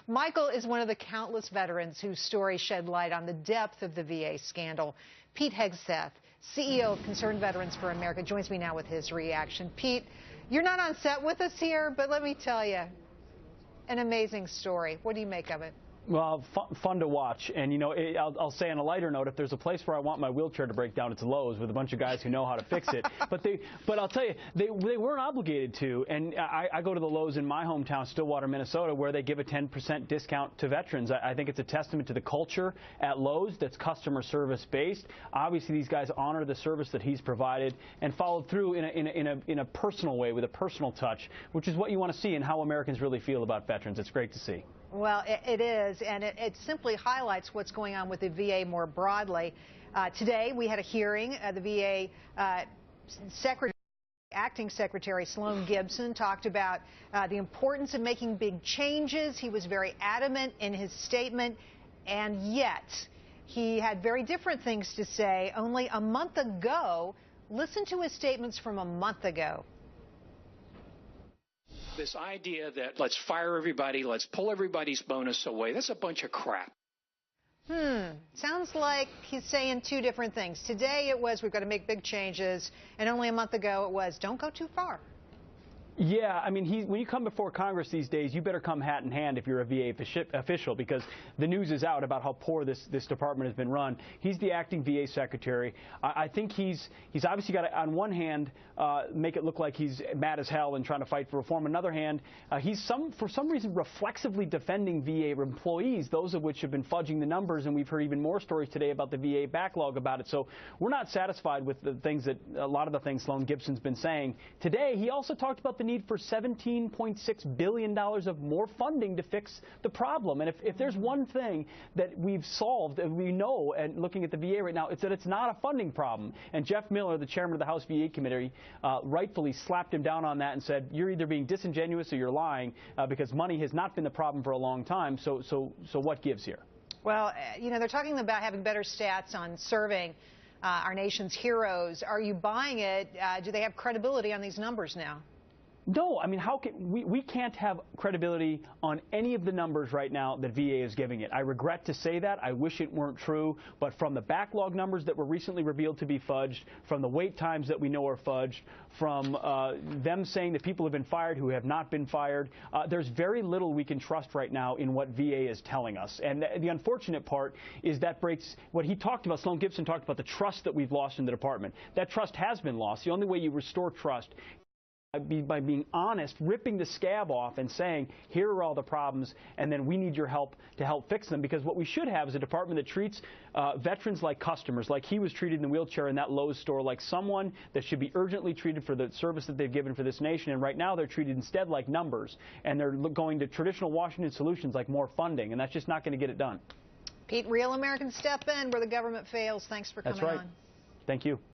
Michael is one of the countless veterans whose story shed light on the depth of the VA scandal. Pete Hegseth, CEO of Concerned Veterans for America, joins me now with his reaction. Pete, you're not on set with us here, but let me tell you, an amazing story. What do you make of it? Well, fun to watch, and you know, I'll say on a lighter note, if there's a place where I want my wheelchair to break down, it's Lowe's with a bunch of guys who know how to fix it. But I'll tell you, they weren't obligated to, and I go to the Lowe's in my hometown, Stillwater, Minnesota, where they give a 10% discount to veterans. I think it's a testament to the culture at Lowe's that's customer service based. Obviously, these guys honor the service that he's provided and followed through in a personal way, with a personal touch, which is what you want to see and how Americans really feel about veterans. It's great to see. Well, it is, and it simply highlights what's going on with the VA more broadly. Today, we had a hearing. The VA Acting Secretary Sloan Gibson talked about the importance of making big changes. He was very adamant in his statement, and yet he had very different things to say only a month ago. Listen to his statements from a month ago. This idea that let's fire everybody, let's pull everybody's bonus away, that's a bunch of crap. Sounds like he's saying two different things. Today it was, we've got to make big changes, and only a month ago it was, don't go too far. Yeah, I mean, when you come before Congress these days, you better come hat in hand if you're a VA official, because the news is out about how poor this department has been run. He's the acting VA secretary. I think he's obviously got to, on one hand, make it look like he's mad as hell and trying to fight for reform. On the other hand, he's for some reason reflexively defending VA employees, those of which have been fudging the numbers, and we've heard even more stories today about the VA backlog about it. So we're not satisfied with the things that a lot of the things Sloan Gibson's been saying. Today, he also talked about the need for $17.6 billion of more funding to fix the problem. And if there's one thing that we've solved, and we know, and looking at the VA right now, it's that it's not a funding problem. And Jeff Miller, the chairman of the House VA Committee, rightfully slapped him down on that and said, you're either being disingenuous or you're lying, because money has not been the problem for a long time. So what gives here? Well, you know, they're talking about having better stats on serving our nation's heroes. Are you buying it? Do they have credibility on these numbers now? No, I mean, how can we can't have credibility on any of the numbers right now that VA is giving it. I regret to say that. I wish it weren't true. But from the backlog numbers that were recently revealed to be fudged, from the wait times that we know are fudged, from them saying that people have been fired who have not been fired, there's very little we can trust right now in what VA is telling us. And the unfortunate part is that breaks what he talked about. Sloan Gibson talked about the trust that we've lost in the department. That trust has been lost. The only way you restore trust by being honest, ripping the scab off and saying, here are all the problems, and then we need your help to help fix them. Because what we should have is a department that treats veterans like customers, like he was treated in the wheelchair in that Lowe's store, like someone that should be urgently treated for the service that they've given for this nation. And right now they're treated instead like numbers, and they're going to traditional Washington solutions like more funding, and that's just not going to get it done. Pete, real Americans step in where the government fails. Thanks for coming on. Thank you.